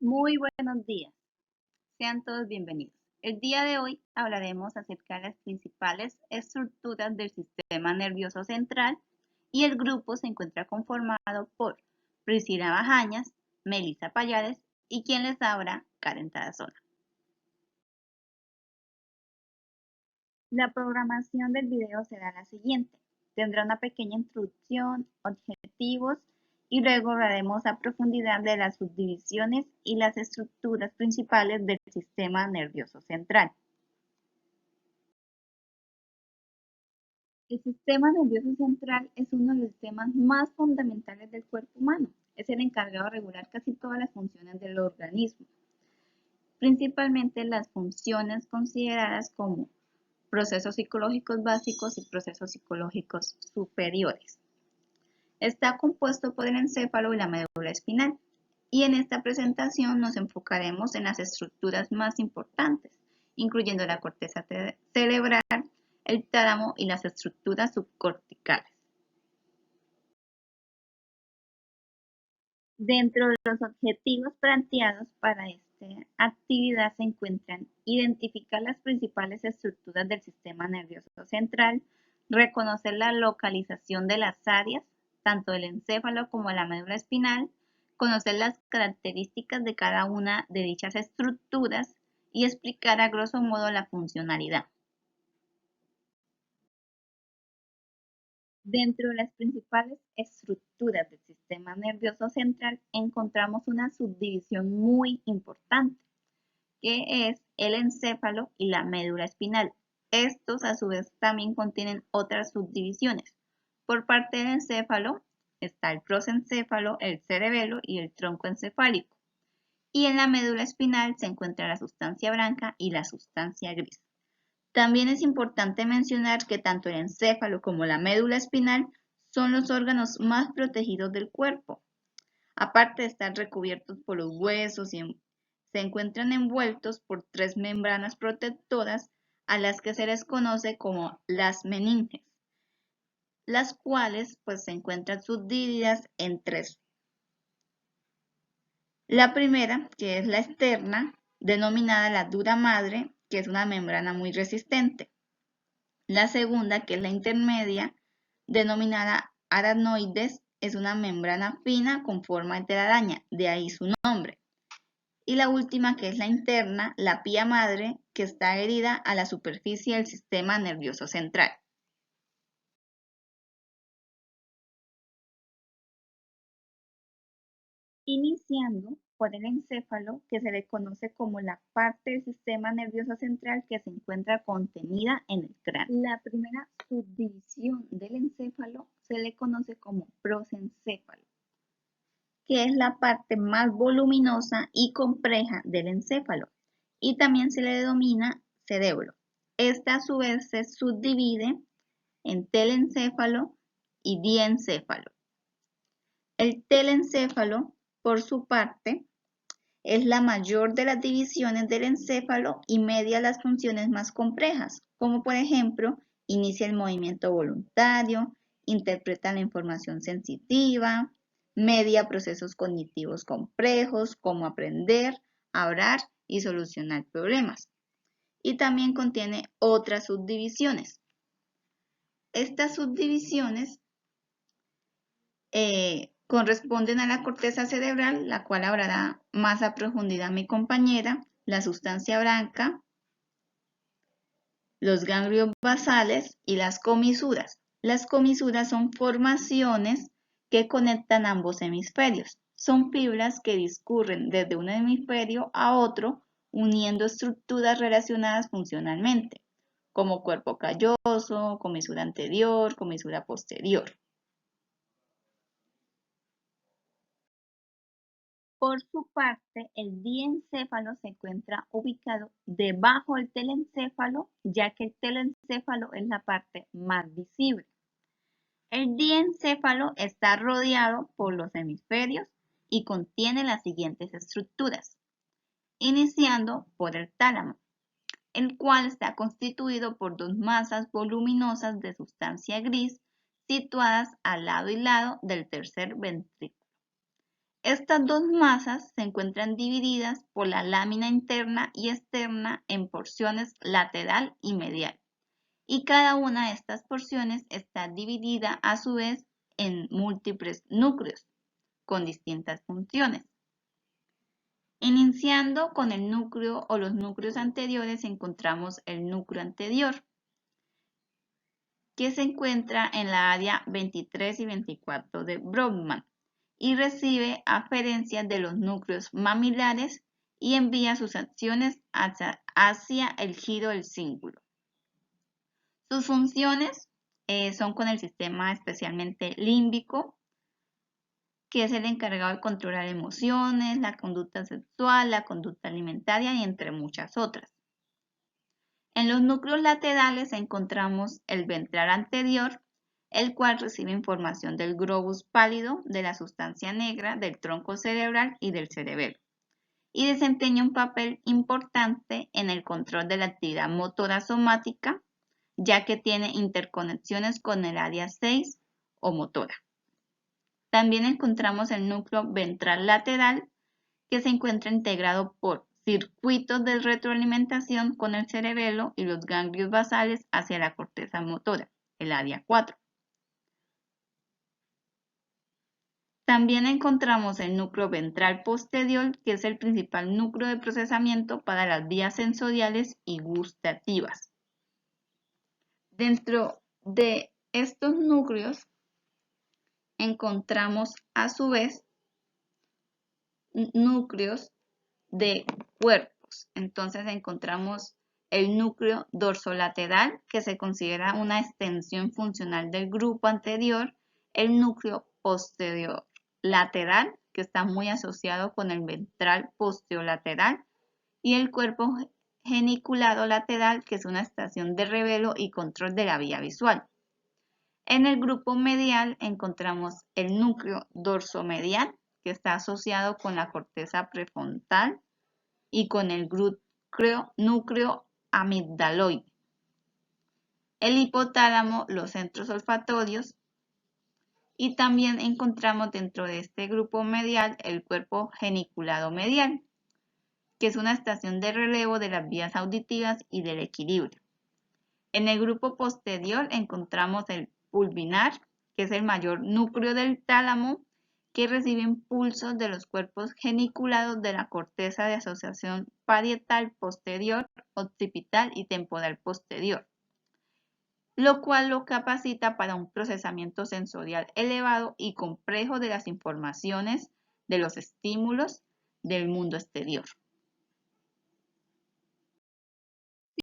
Muy buenos días, sean todos bienvenidos. El día de hoy hablaremos acerca de las principales estructuras del sistema nervioso central y el grupo se encuentra conformado por Priscila Bajañas, Melissa Payares y quien les habla, Karen Tarazona. La programación del video será la siguiente. Tendrá una pequeña introducción, objetivos y luego hablaremos a profundidad de las subdivisiones y las estructuras principales del sistema nervioso central. El sistema nervioso central es uno de los sistemas más fundamentales del cuerpo humano. Es el encargado de regular casi todas las funciones del organismo, principalmente las funciones consideradas como procesos psicológicos básicos y procesos psicológicos superiores. Está compuesto por el encéfalo y la médula espinal, y en esta presentación nos enfocaremos en las estructuras más importantes, incluyendo la corteza cerebral, el tálamo y las estructuras subcorticales. Dentro de los objetivos planteados para esta actividad se encuentran identificar las principales estructuras del sistema nervioso central, reconocer la localización de las áreas, tanto del encéfalo como de la médula espinal, conocer las características de cada una de dichas estructuras y explicar a grosso modo la funcionalidad. Dentro de las principales estructuras del sistema nervioso central encontramos una subdivisión muy importante, que es el encéfalo y la médula espinal. Estos a su vez también contienen otras subdivisiones. Por parte del encéfalo está el prosencéfalo, el cerebelo y el tronco encefálico. Y en la médula espinal se encuentra la sustancia blanca y la sustancia gris. También es importante mencionar que tanto el encéfalo como la médula espinal son los órganos más protegidos del cuerpo. Aparte de estar recubiertos por los huesos y se encuentran envueltos por tres membranas protectoras a las que se les conoce como las meninges, las cuales se encuentran subdivididas en tres. La primera, que es la externa, denominada la dura madre, que es una membrana muy resistente. La segunda, que es la intermedia, denominada aracnoides, es una membrana fina con forma de telaraña, de ahí su nombre. Y la última, que es la interna, la pía madre, que está adherida a la superficie del sistema nervioso central. Iniciando por el encéfalo, que se le conoce como la parte del sistema nervioso central que se encuentra contenida en el cráneo. La primera subdivisión del encéfalo se le conoce como prosencéfalo, que es la parte más voluminosa y compleja del encéfalo, y también se le denomina cerebro. Esta a su vez se subdivide en telencéfalo y diencéfalo. El telencéfalo, por su parte, es la mayor de las divisiones del encéfalo y media las funciones más complejas, como por ejemplo, inicia el movimiento voluntario, interpreta la información sensitiva, media procesos cognitivos complejos como aprender, hablar y solucionar problemas. Y también contiene otras subdivisiones. Estas subdivisiones corresponden a la corteza cerebral, la cual hablará más a profundidad mi compañera, la sustancia blanca, los ganglios basales y las comisuras. Las comisuras son formaciones que conectan ambos hemisferios. Son fibras que discurren desde un hemisferio a otro, uniendo estructuras relacionadas funcionalmente, como cuerpo calloso, comisura anterior, comisura posterior. Por su parte, el diencéfalo se encuentra ubicado debajo del telencéfalo, ya que el telencéfalo es la parte más visible. El diencéfalo está rodeado por los hemisferios y contiene las siguientes estructuras, iniciando por el tálamo, el cual está constituido por dos masas voluminosas de sustancia gris situadas al lado y lado del tercer ventrículo. Estas dos masas se encuentran divididas por la lámina interna y externa en porciones lateral y medial, y cada una de estas porciones está dividida a su vez en múltiples núcleos con distintas funciones. Iniciando con el núcleo o los núcleos anteriores encontramos el núcleo anterior, que se encuentra en la área 23 y 24 de Brodmann y recibe aferencias de los núcleos mamilares y envía sus acciones hacia el giro del cíngulo. Sus funciones son con el sistema especialmente límbico, que es el encargado de controlar emociones, la conducta sexual, la conducta alimentaria y entre muchas otras. En los núcleos laterales encontramos el ventral anterior, el cual recibe información del globus pálido, de la sustancia negra, del tronco cerebral y del cerebelo, y desempeña un papel importante en el control de la actividad motora somática, ya que tiene interconexiones con el área 6 o motora. También encontramos el núcleo ventral lateral, que se encuentra integrado por circuitos de retroalimentación con el cerebelo y los ganglios basales hacia la corteza motora, el área 4. También encontramos el núcleo ventral posterior, que es el principal núcleo de procesamiento para las vías sensoriales y gustativas. Dentro de estos núcleos encontramos a su vez núcleos de cuerpos. Entonces encontramos el núcleo dorsolateral, que se considera una extensión funcional del grupo anterior, el núcleo posterior lateral, que está muy asociado con el ventral posterolateral, y el cuerpo geniculado lateral, que es una estación de revelo y control de la vía visual. En el grupo medial encontramos el núcleo dorsomedial, que está asociado con la corteza prefrontal y con el núcleo amigdaloide. El hipotálamo, los centros olfatorios, y también encontramos dentro de este grupo medial el cuerpo geniculado medial, que es una estación de relevo de las vías auditivas y del equilibrio. En el grupo posterior encontramos el pulvinar, que es el mayor núcleo del tálamo, que recibe impulsos de los cuerpos geniculados de la corteza de asociación parietal posterior, occipital y temporal posterior, lo cual lo capacita para un procesamiento sensorial elevado y complejo de las informaciones, de los estímulos del mundo exterior.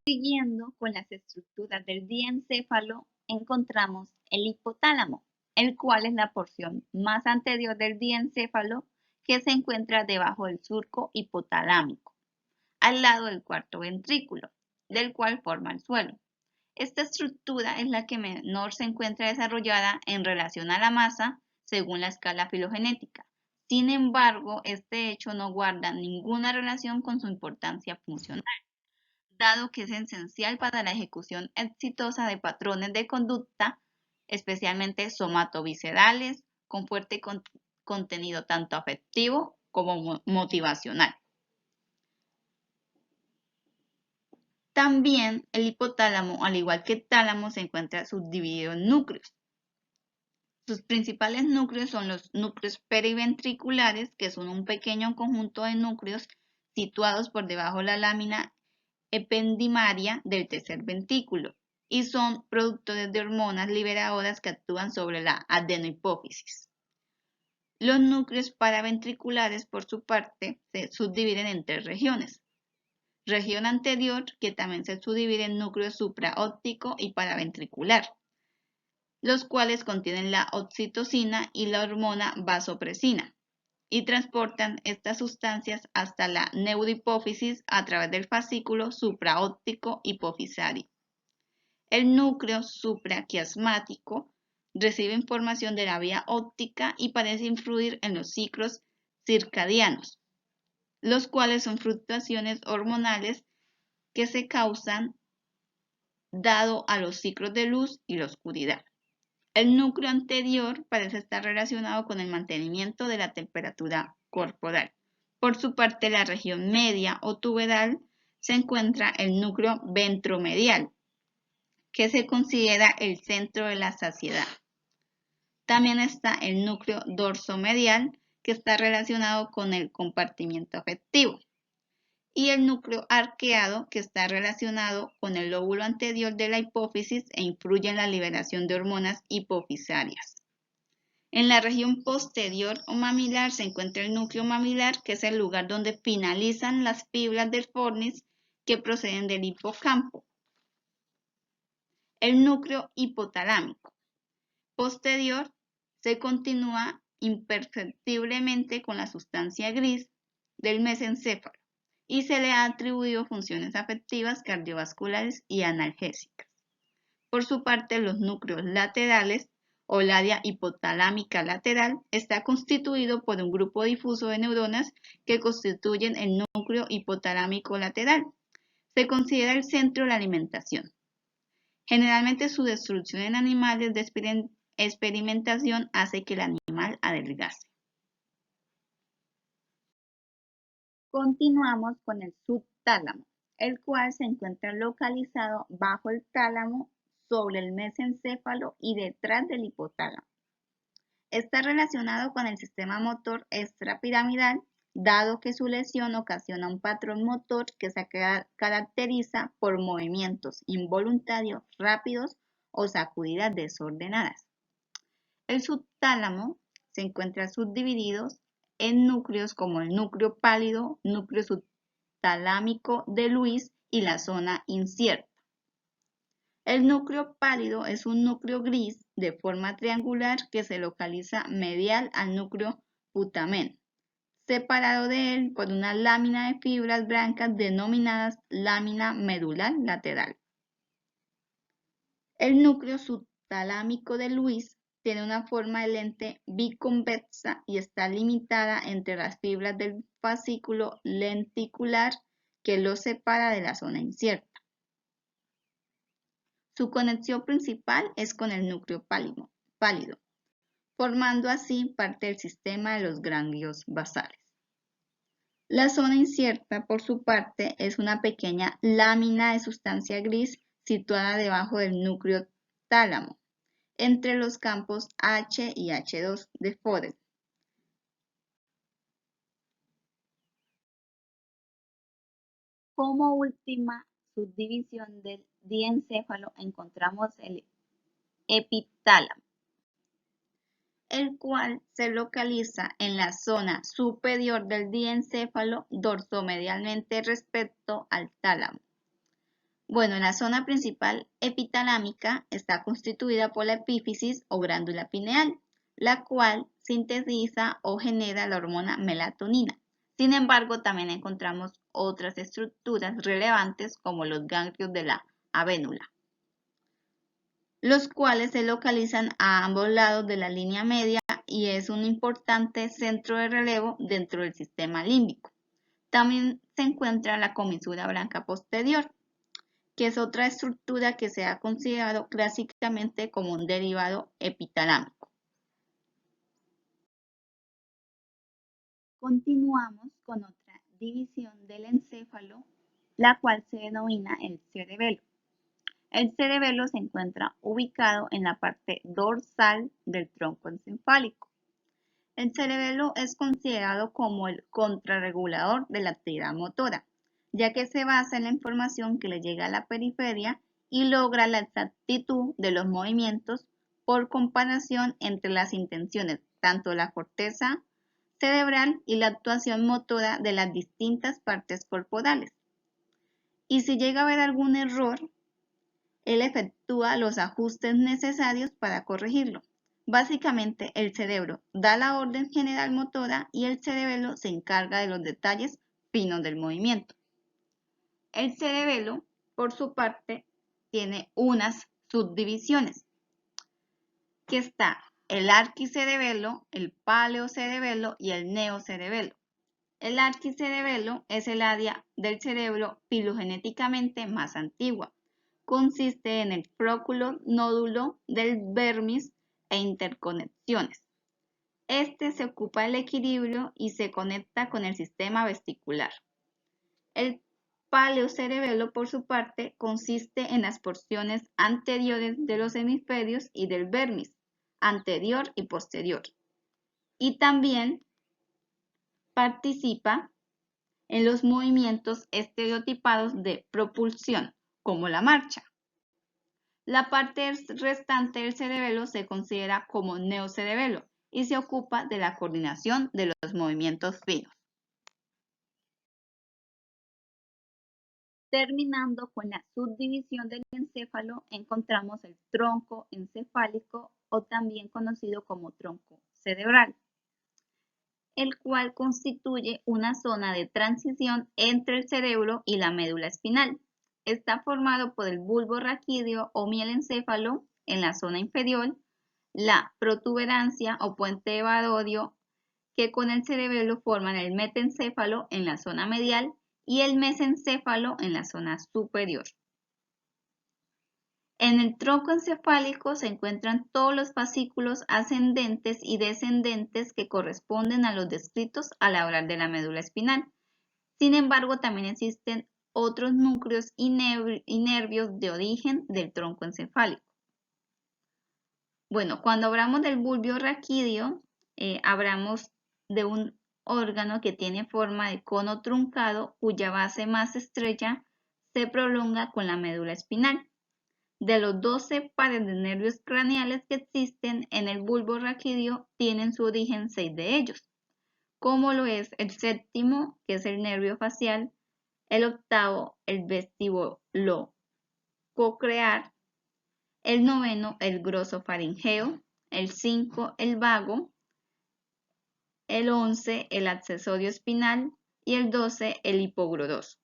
Siguiendo con las estructuras del diencéfalo, encontramos el hipotálamo, el cual es la porción más anterior del diencéfalo que se encuentra debajo del surco hipotalámico, al lado del cuarto ventrículo, del cual forma el suelo. Esta estructura es la que menor se encuentra desarrollada en relación a la masa según la escala filogenética. Sin embargo, este hecho no guarda ninguna relación con su importancia funcional, dado que es esencial para la ejecución exitosa de patrones de conducta, especialmente somatoviscerales, con fuerte contenido tanto afectivo como motivacional. También el hipotálamo, al igual que el tálamo, se encuentra subdividido en núcleos. Sus principales núcleos son los núcleos periventriculares, que son un pequeño conjunto de núcleos situados por debajo de la lámina ependimaria del tercer ventrículo y son productores de hormonas liberadoras que actúan sobre la adenohipófisis. Los núcleos paraventriculares, por su parte, se subdividen en tres regiones. Región anterior, que también se subdivide en núcleo supraóptico y paraventricular, los cuales contienen la oxitocina y la hormona vasopresina y transportan estas sustancias hasta la neurohipófisis a través del fascículo supraóptico hipofisario. El núcleo supraquiasmático recibe información de la vía óptica y parece influir en los ciclos circadianos, los cuales son fluctuaciones hormonales que se causan dado a los ciclos de luz y la oscuridad. El núcleo anterior parece estar relacionado con el mantenimiento de la temperatura corporal. Por su parte, la región media o tuberal se encuentra el núcleo ventromedial, que se considera el centro de la saciedad. También está el núcleo dorsomedial, que está relacionado con el compartimiento afectivo, y el núcleo arqueado, que está relacionado con el lóbulo anterior de la hipófisis e influye en la liberación de hormonas hipofisarias. En la región posterior o mamilar se encuentra el núcleo mamilar, que es el lugar donde finalizan las fibras del fornis que proceden del hipocampo. El núcleo hipotalámico posterior se continúa imperceptiblemente con la sustancia gris del mesencéfalo y se le ha atribuido funciones afectivas, cardiovasculares y analgésicas. Por su parte, los núcleos laterales o el área hipotalámica lateral está constituido por un grupo difuso de neuronas que constituyen el núcleo hipotalámico lateral. Se considera el centro de la alimentación. Generalmente su destrucción en animales de experimentación hace que el animal adelgace. Continuamos con el subtálamo, el cual se encuentra localizado bajo el tálamo, sobre el mesencéfalo y detrás del hipotálamo. Está relacionado con el sistema motor extrapiramidal, dado que su lesión ocasiona un patrón motor que se caracteriza por movimientos involuntarios rápidos o sacudidas desordenadas. El subtálamo se encuentra subdividido en núcleos como el núcleo pálido, núcleo subtalámico de Lewis y la zona incierta. El núcleo pálido es un núcleo gris de forma triangular que se localiza medial al núcleo putamen, separado de él por una lámina de fibras blancas denominadas lámina medular lateral. El núcleo subtalámico de Lewis tiene una forma de lente biconvexa y está limitada entre las fibras del fascículo lenticular que lo separa de la zona incierta. Su conexión principal es con el núcleo pálido, formando así parte del sistema de los ganglios basales. La zona incierta, por su parte, es una pequeña lámina de sustancia gris situada debajo del núcleo tálamo, entre los campos H y H2 de Forel. Como última subdivisión del diencéfalo encontramos el epitálamo, el cual se localiza en la zona superior del diencéfalo dorsomedialmente respecto al tálamo. Bueno, la zona principal epitalámica está constituida por la epífisis o glándula pineal, la cual sintetiza o genera la hormona melatonina. Sin embargo, también encontramos otras estructuras relevantes como los ganglios de la avénula, los cuales se localizan a ambos lados de la línea media y es un importante centro de relevo dentro del sistema límbico. También se encuentra la comisura blanca posterior, que es otra estructura que se ha considerado clásicamente como un derivado epitalámico. Continuamos con otra división del encéfalo, la cual se denomina el cerebelo. El cerebelo se encuentra ubicado en la parte dorsal del tronco encefálico. El cerebelo es considerado como el contrarregulador de la actividad motora, ya que se basa en la información que le llega a la periferia y logra la exactitud de los movimientos por comparación entre las intenciones, tanto de la corteza cerebral y la actuación motora de las distintas partes corporales. Y si llega a haber algún error, él efectúa los ajustes necesarios para corregirlo. Básicamente, el cerebro da la orden general motora y el cerebelo se encarga de los detalles finos del movimiento. El cerebelo, por su parte, tiene unas subdivisiones, que está el arquicerebelo, el paleocerebelo y el neocerebelo. El arquicerebelo es el área del cerebro filogenéticamente más antigua. Consiste en el flóculo nódulo del vermis e interconexiones. Este se ocupa del equilibrio y se conecta con el sistema vestibular. El paleocerebelo, por su parte, consiste en las porciones anteriores de los hemisferios y del vermis, anterior y posterior. Y también participa en los movimientos estereotipados de propulsión, como la marcha. La parte restante del cerebelo se considera como neocerebelo y se ocupa de la coordinación de los movimientos finos. Terminando con la subdivisión del encéfalo, encontramos el tronco encefálico o también conocido como tronco cerebral, el cual constituye una zona de transición entre el cerebro y la médula espinal. Está formado por el bulbo raquídeo o mielencéfalo en la zona inferior, la protuberancia o puente de Badodio, que con el cerebelo forman el metencéfalo en la zona medial y el mesencéfalo en la zona superior. En el tronco encefálico se encuentran todos los fascículos ascendentes y descendentes que corresponden a los descritos al hablar de la médula espinal. Sin embargo, también existen otros núcleos y nervios de origen del tronco encefálico. Bueno, cuando hablamos del bulbo raquídeo, hablamos de un órgano que tiene forma de cono truncado cuya base más estrecha se prolonga con la médula espinal. De los 12 pares de nervios craneales que existen en el bulbo raquídeo, tienen su origen 6 de ellos, como lo es el séptimo, que es el nervio facial, el octavo, el vestíbulo coclear, el noveno, el glosofaringeo, el 5, el vago, el 11, el accesorio espinal y el 12, el hipoglodoso.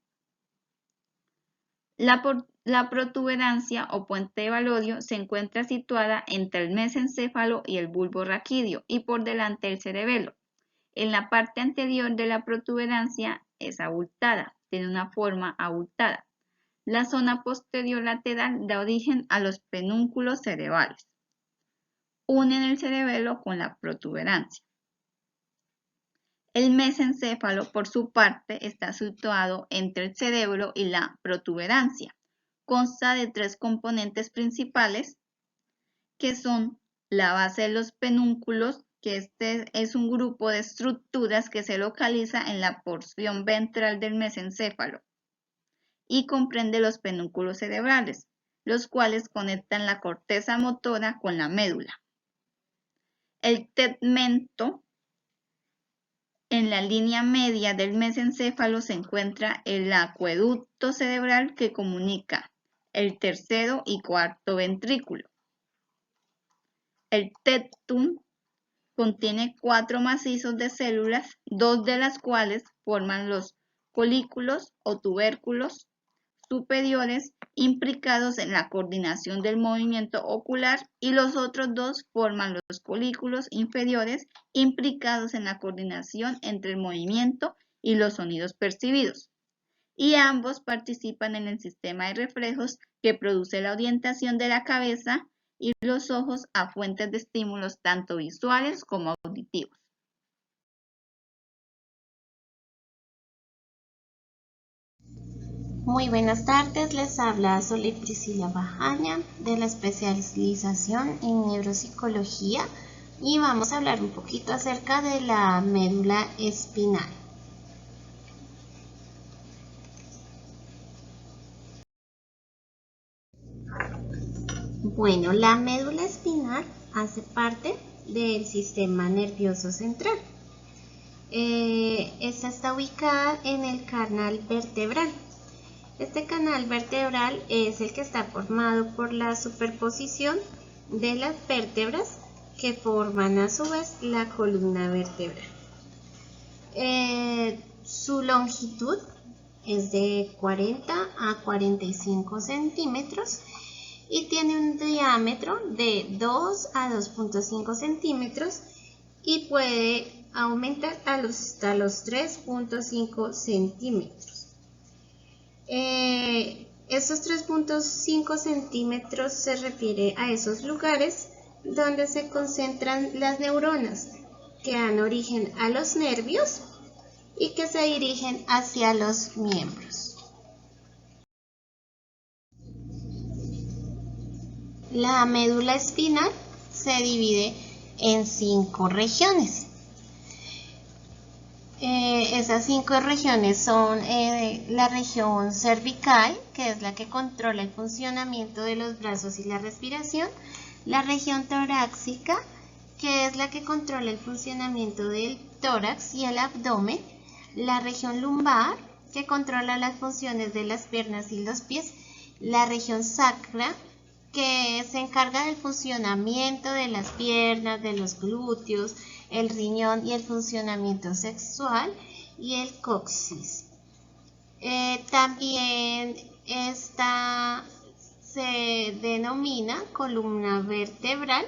La protuberancia o puente de Badodio se encuentra situada entre el mesencéfalo y el bulbo raquídeo y por delante del cerebelo. En la parte anterior de la protuberancia es abultada, tiene una forma abultada. La zona posterior lateral da origen a los pedúnculos cerebrales. Unen el cerebelo con la protuberancia. El mesencéfalo, por su parte, está situado entre el cerebro y la protuberancia. Consta de 3 componentes principales, que son la base de los pedúnculos, que este es un grupo de estructuras que se localiza en la porción ventral del mesencéfalo y comprende los pedúnculos cerebrales, los cuales conectan la corteza motora con la médula. El tegmento. En la línea media del mesencéfalo se encuentra el acueducto cerebral que comunica el tercero y cuarto ventrículo. El tectum contiene 4 macizos de células, 2 de las cuales forman los folículos o tubérculos superiores implicados en la coordinación del movimiento ocular y los otros 2 forman los folículos inferiores implicados en la coordinación entre el movimiento y los sonidos percibidos. Y ambos participan en el sistema de reflejos que produce la orientación de la cabeza y los ojos a fuentes de estímulos tanto visuales como auditivos. Muy buenas tardes, les habla Soli Priscila Bajaña de la especialización en neuropsicología y vamos a hablar un poquito acerca de la médula espinal. Bueno, la médula espinal hace parte del sistema nervioso central. Esta está ubicada en el canal vertebral. Este canal vertebral es el que está formado por la superposición de las vértebras que forman a su vez la columna vertebral. Su longitud es de 40 a 45 centímetros y tiene un diámetro de 2 a 2.5 centímetros y puede aumentar hasta los 3.5 centímetros. Estos 3.5 centímetros se refiere a esos lugares donde se concentran las neuronas que dan origen a los nervios y que se dirigen hacia los miembros. La médula espinal se divide en 5 regiones. Esas 5 regiones son la región cervical, que es la que controla el funcionamiento de los brazos y la respiración, la región torácica, que es la que controla el funcionamiento del tórax y el abdomen, la región lumbar, que controla las funciones de las piernas y los pies, la región sacra, que se encarga del funcionamiento de las piernas, de los glúteos, el riñón y el funcionamiento sexual, y el coxis. También esta se denomina columna vertebral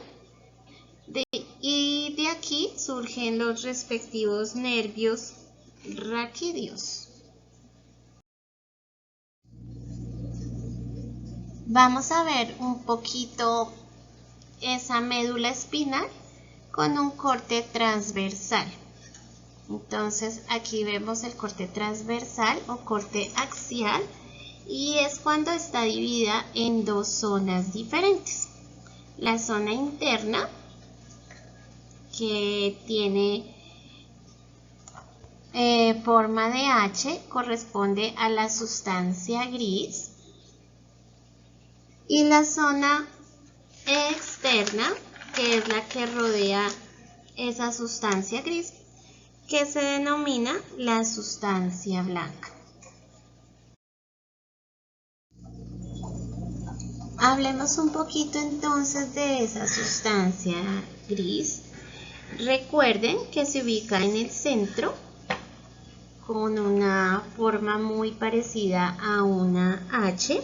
y de aquí surgen los respectivos nervios raquídeos. Vamos a ver un poquito esa médula espinal con un corte transversal. Entonces aquí vemos el corte transversal o corte axial y es cuando está dividida en 2 zonas diferentes. La zona interna, que tiene forma de H, corresponde a la sustancia gris, y la zona externa, que es la que rodea esa sustancia gris, que se denomina la sustancia blanca. Hablemos un poquito entonces de esa sustancia gris. Recuerden que se ubica en el centro con una forma muy parecida a una H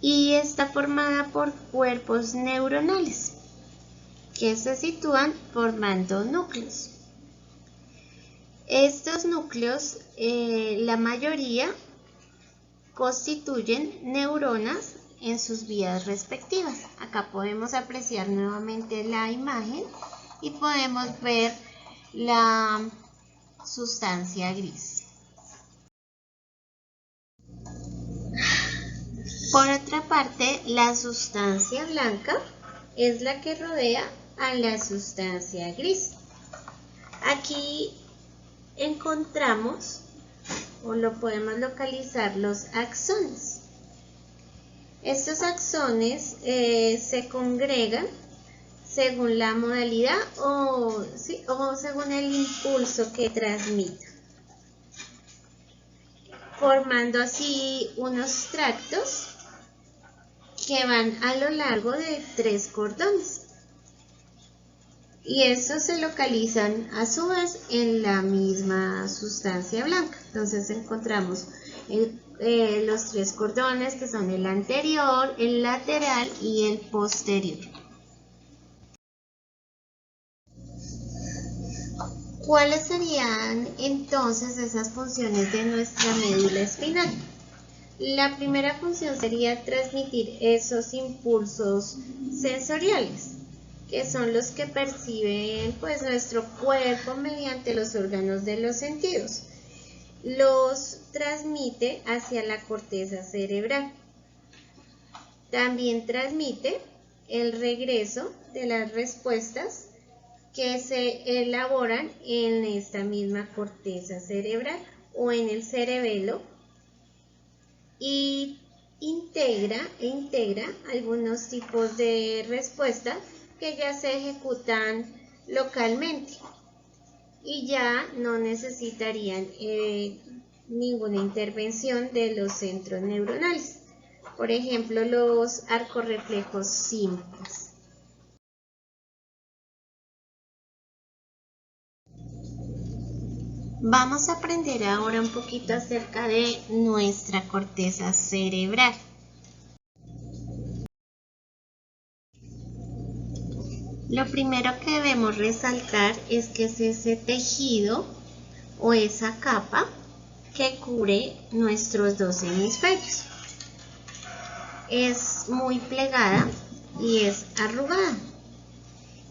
y está formada por cuerpos neuronales que se sitúan formando núcleos. Estos núcleos, la mayoría, constituyen neuronas en sus vías respectivas. Acá podemos apreciar nuevamente la imagen y podemos ver la sustancia gris. Por otra parte, la sustancia blanca es la que rodea a la sustancia gris. Aquí encontramos o lo podemos localizar los axones. Estos axones se congregan según la modalidad o según el impulso que transmita, formando así unos tractos que van a lo largo de 3 cordones. Y estos se localizan a su vez en la misma sustancia blanca. Entonces encontramos los 3 cordones, que son el anterior, el lateral y el posterior. ¿Cuáles serían entonces esas funciones de nuestra médula espinal? La primera función sería transmitir esos impulsos sensoriales, que son los que perciben nuestro cuerpo mediante los órganos de los sentidos. Los transmite hacia la corteza cerebral. También transmite el regreso de las respuestas que se elaboran en esta misma corteza cerebral o en el cerebelo, y integra algunos tipos de respuestas que ya se ejecutan localmente y ya no necesitarían ninguna intervención de los centros neuronales. Por ejemplo, los arcorreflejos simples. Vamos a aprender ahora un poquito acerca de nuestra corteza cerebral. Lo primero que debemos resaltar es que es ese tejido o esa capa que cubre nuestros 2 hemisferios. Es muy plegada y es arrugada.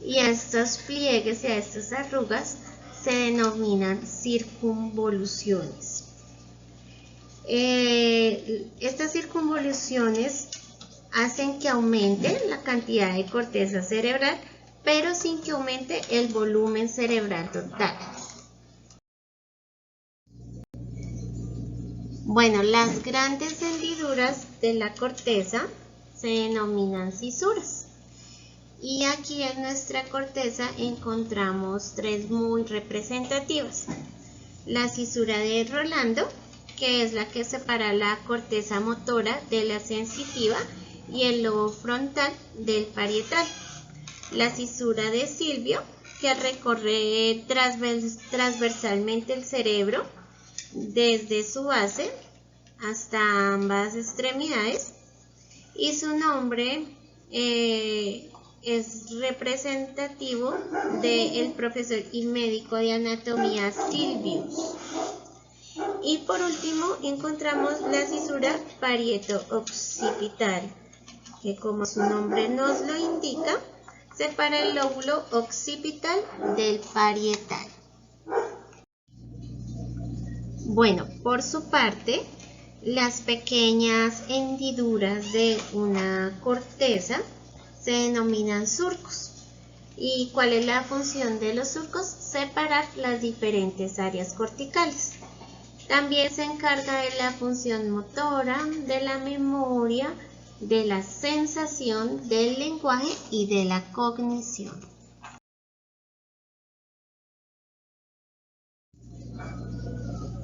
Y a estos pliegues y a estas arrugas se denominan circunvoluciones. Estas circunvoluciones hacen que aumente la cantidad de corteza cerebral, pero sin que aumente el volumen cerebral total. Bueno, las grandes hendiduras de la corteza se denominan cisuras. Y aquí en nuestra corteza encontramos tres muy representativas. La cisura de Rolando, que es la que separa la corteza motora de la sensitiva y el lobo frontal del parietal. La cisura de Silvio, que recorre transversalmente el cerebro desde su base hasta ambas extremidades, y su nombre es representativo del profesor y médico de anatomía Silvius. Y por último encontramos la cisura parieto-occipital, que como su nombre nos lo indica, separa el lóbulo occipital del parietal. Bueno, por su parte, las pequeñas hendiduras de una corteza se denominan surcos. ¿Y cuál es la función de los surcos? Separar las diferentes áreas corticales. También se encarga de la función motora, de la memoria, de la sensación, del lenguaje y de la cognición.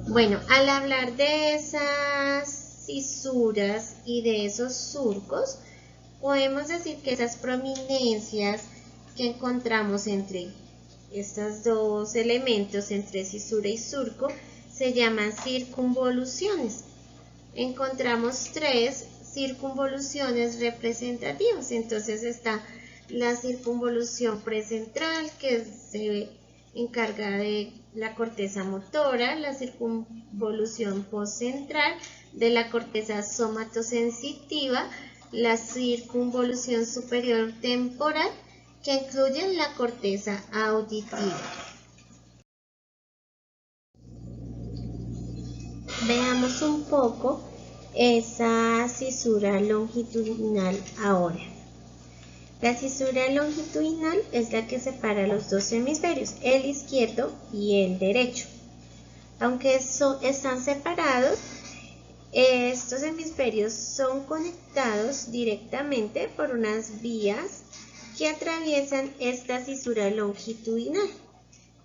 Bueno, al hablar de esas cisuras y de esos surcos, podemos decir que esas prominencias que encontramos entre estos dos elementos, entre cisura y surco, se llaman circunvoluciones. Encontramos tres circunvoluciones representativas. Entonces está la circunvolución precentral, que se encarga de la corteza motora, la circunvolución postcentral de la corteza somatosensitiva, la circunvolución superior temporal, que incluye la corteza auditiva. Veamos un poco esa cisura longitudinal ahora. La cisura longitudinal es la que separa los dos hemisferios, el izquierdo y el derecho. Aunque están separados, estos hemisferios son conectados directamente por unas vías que atraviesan esta cisura longitudinal,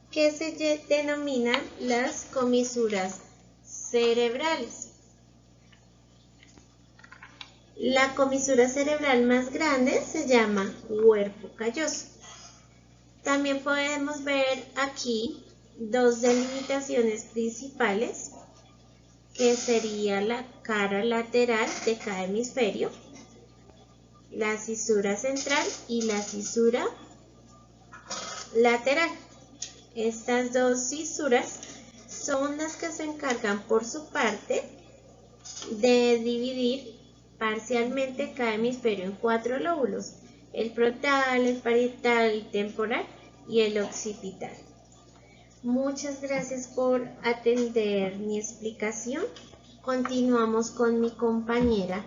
que se denominan las comisuras cerebrales. La comisura cerebral más grande se llama cuerpo calloso. También podemos ver aquí dos delimitaciones principales, que sería la cara lateral de cada hemisferio, la cisura central y la cisura lateral. Estas dos cisuras son las que se encargan por su parte de dividir parcialmente cada hemisferio en cuatro lóbulos: el frontal, el parietal, el temporal y el occipital. Muchas gracias por atender mi explicación. Continuamos con mi compañera.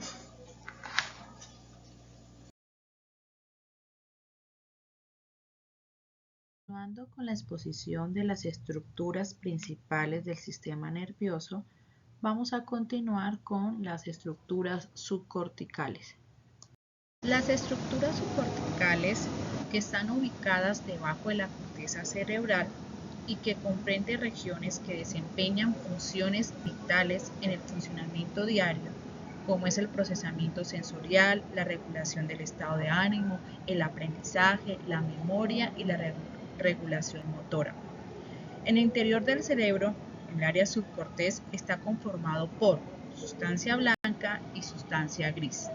Continuando con la exposición de las estructuras principales del sistema nervioso, vamos a continuar con las estructuras subcorticales. Las estructuras subcorticales, que están ubicadas debajo de la corteza cerebral y que comprende regiones que desempeñan funciones vitales en el funcionamiento diario, como es el procesamiento sensorial, la regulación del estado de ánimo, el aprendizaje, la memoria y la regulación motora. En el interior del cerebro, el área subcortés está conformado por sustancia blanca y sustancia gris.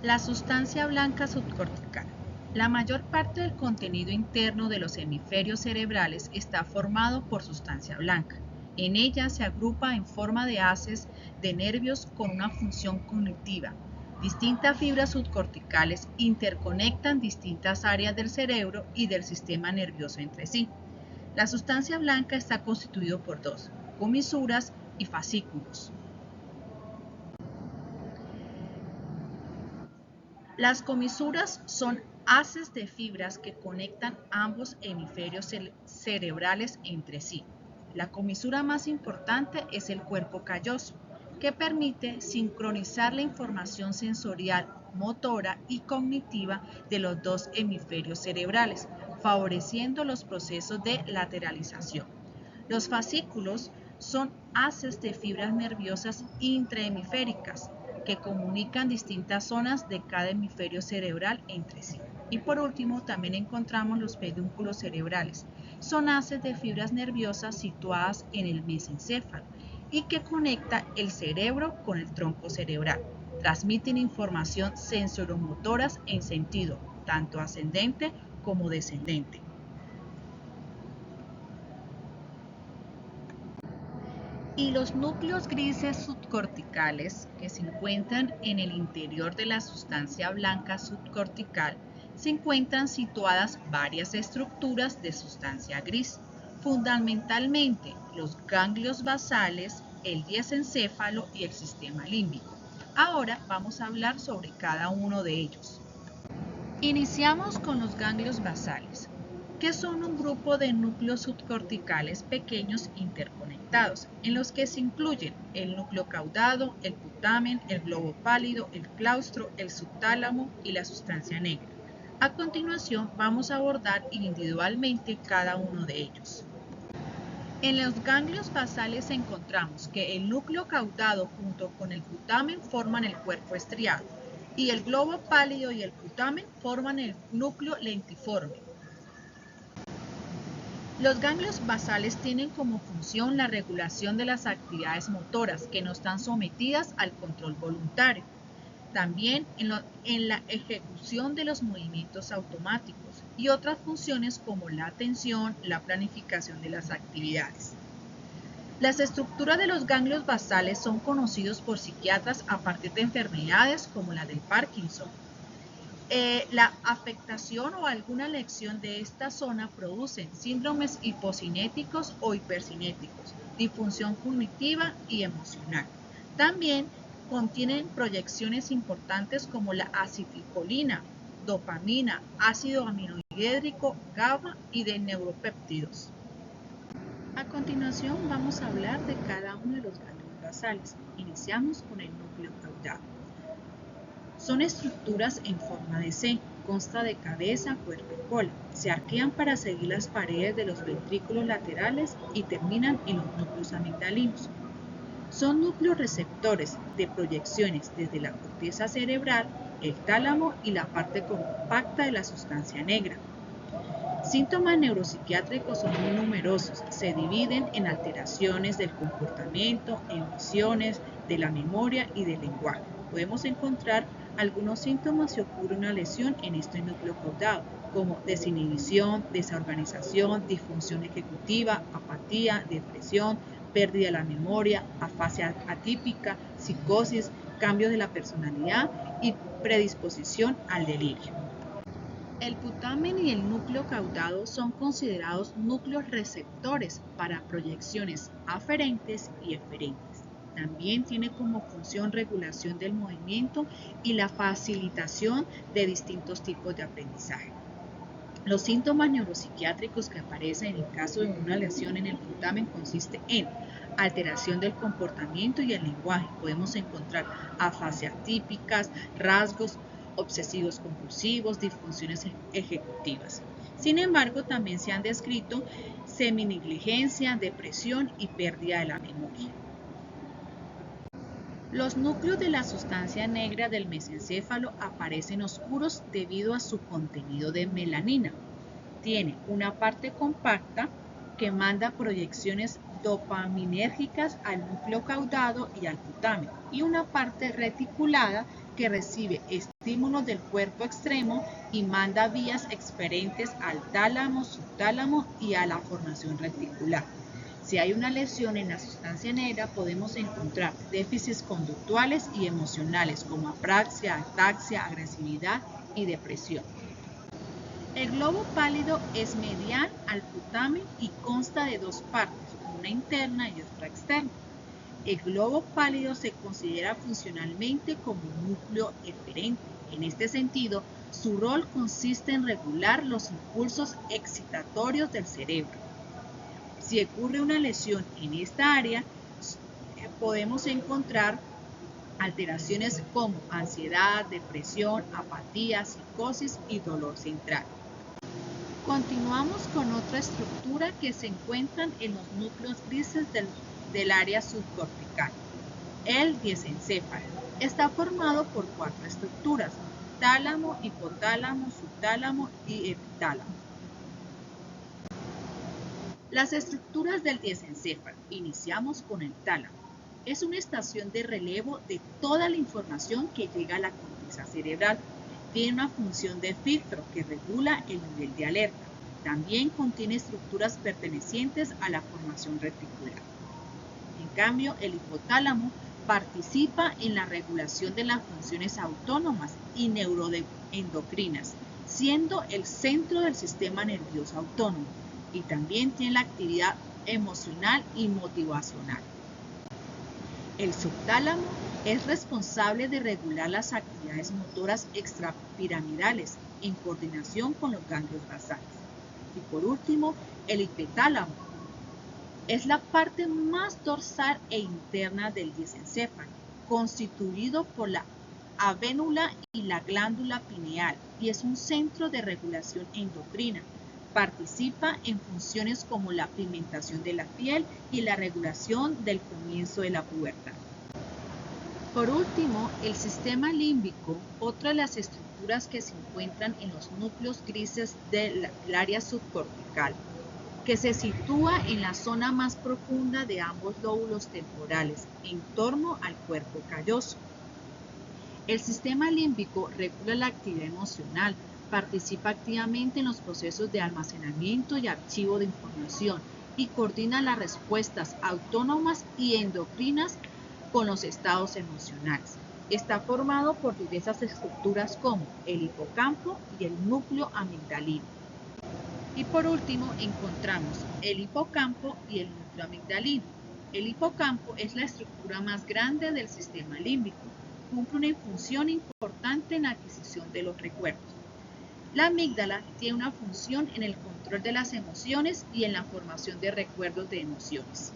La sustancia blanca subcortical. La mayor parte del contenido interno de los hemisferios cerebrales está formado por sustancia blanca. En ella se agrupa en forma de haces de nervios con una función cognitiva, Distintas fibras subcorticales interconectan distintas áreas del cerebro y del sistema nervioso entre sí. La sustancia blanca está constituida por dos, comisuras y fascículos. Las comisuras son haces de fibras que conectan ambos hemisferios cerebrales entre sí. La comisura más importante es el cuerpo calloso, que permite sincronizar la información sensorial, motora y cognitiva de los dos hemisferios cerebrales, favoreciendo los procesos de lateralización. Los fascículos son haces de fibras nerviosas intrahemisféricas que comunican distintas zonas de cada hemisferio cerebral entre sí. Y por último, también encontramos los pedúnculos cerebrales. Son haces de fibras nerviosas situadas en el mesencéfalo y que conecta el cerebro con el tronco cerebral. Transmiten información sensoromotoras en sentido tanto ascendente como descendente. Y los núcleos grises subcorticales, que se encuentran en el interior de la sustancia blanca subcortical, se encuentran situadas varias estructuras de sustancia gris, fundamentalmente los ganglios basales, el diencéfalo y el sistema límbico. Ahora vamos a hablar sobre cada uno de ellos. Iniciamos con los ganglios basales, que son un grupo de núcleos subcorticales pequeños interconectados, en los que se incluyen el núcleo caudado, el putamen, el globo pálido, el claustro, el subtálamo y la sustancia negra. A continuación vamos a abordar individualmente cada uno de ellos. En los ganglios basales encontramos que el núcleo caudado junto con el putamen forman el cuerpo estriado y el globo pálido y el putamen forman el núcleo lentiforme. Los ganglios basales tienen como función la regulación de las actividades motoras que no están sometidas al control voluntario. También en la ejecución de los movimientos automáticos y otras funciones como la atención, la planificación de las actividades. Las estructuras de los ganglios basales son conocidos por psiquiatras a partir de enfermedades como la del Parkinson. La afectación o alguna lesión de esta zona producen síndromes hipocinéticos o hipercinéticos, disfunción cognitiva y emocional. También contienen proyecciones importantes como la acetilcolina, dopamina, ácido aminohidrítico, GABA y de neuropéptidos. A continuación vamos a hablar de cada uno de los ganglios basales. Iniciamos con el núcleo caudado. Son estructuras en forma de C, consta de cabeza, cuerpo y cola. Se arquean para seguir las paredes de los ventrículos laterales y terminan en los núcleos amigdalinos. Son núcleos receptores de proyecciones desde la corteza cerebral, el tálamo y la parte compacta de la sustancia negra. Síntomas neuropsiquiátricos son muy numerosos, se dividen en alteraciones del comportamiento, emociones, de la memoria y del lenguaje. Podemos encontrar algunos síntomas si ocurre una lesión en este núcleo caudado, como desinhibición, desorganización, disfunción ejecutiva, apatía, depresión, pérdida de la memoria, afasia atípica, psicosis, cambios de la personalidad y predisposición al delirio. El putamen y el núcleo caudado son considerados núcleos receptores para proyecciones aferentes y eferentes. También tiene como función regulación del movimiento y la facilitación de distintos tipos de aprendizaje. Los síntomas neuropsiquiátricos que aparecen en el caso de una lesión en el putamen consiste en alteración del comportamiento y el lenguaje. Podemos encontrar afasias típicas, rasgos obsesivos compulsivos, disfunciones ejecutivas. Sin embargo, también se han descrito seminegligencia, depresión y pérdida de la memoria. Los núcleos de la sustancia negra del mesencéfalo aparecen oscuros debido a su contenido de melanina. Tiene una parte compacta que manda proyecciones dopaminérgicas al núcleo caudado y al putamen, y una parte reticulada que recibe estímulos del cuerpo extremo y manda vías exferentes al tálamo, subtálamo y a la formación reticular. Si hay una lesión en la sustancia negra, podemos encontrar déficits conductuales y emocionales como apraxia, ataxia, agresividad y depresión. El globo pálido es medial al putamen y consta de dos partes, una interna y otra externa. El globo pálido se considera funcionalmente como un núcleo eferente. En este sentido, su rol consiste en regular los impulsos excitatorios del cerebro. Si ocurre una lesión en esta área, podemos encontrar alteraciones como ansiedad, depresión, apatía, psicosis y dolor central. Continuamos con otra estructura que se encuentran en los núcleos grises del área subcortical. El diencéfalo está formado por cuatro estructuras: tálamo, hipotálamo, subtálamo y epitálamo. Las estructuras del diencéfalo. Iniciamos con el tálamo. Es una estación de relevo de toda la información que llega a la corteza cerebral. Tiene una función de filtro que regula el nivel de alerta. También contiene estructuras pertenecientes a la formación reticular. En cambio, el hipotálamo participa en la regulación de las funciones autónomas y neuroendocrinas, siendo el centro del sistema nervioso autónomo, y también tiene la actividad emocional y motivacional. El subtálamo es responsable de regular las actividades motoras extrapiramidales en coordinación con los ganglios basales. Y por último, el hipotálamo es la parte más dorsal e interna del diencéfalo, constituido por la avénula y la glándula pineal, y es un centro de regulación endocrina. Participa en funciones como la pigmentación de la piel y la regulación del comienzo de la pubertad. Por último, el sistema límbico, otra de las estructuras que se encuentran en los núcleos grises del área subcortical, que se sitúa en la zona más profunda de ambos lóbulos temporales, en torno al cuerpo calloso. El sistema límbico regula la actividad emocional, participa activamente en los procesos de almacenamiento y archivo de información y coordina las respuestas autónomas y endocrinas con los estados emocionales. Está formado por diversas estructuras como el hipocampo y el núcleo amigdalino. Y por último encontramos el hipocampo y el núcleo amigdalino. El hipocampo es la estructura más grande del sistema límbico. Cumple una función importante en la adquisición de los recuerdos. La amígdala tiene una función en el control de las emociones y en la formación de recuerdos de emociones.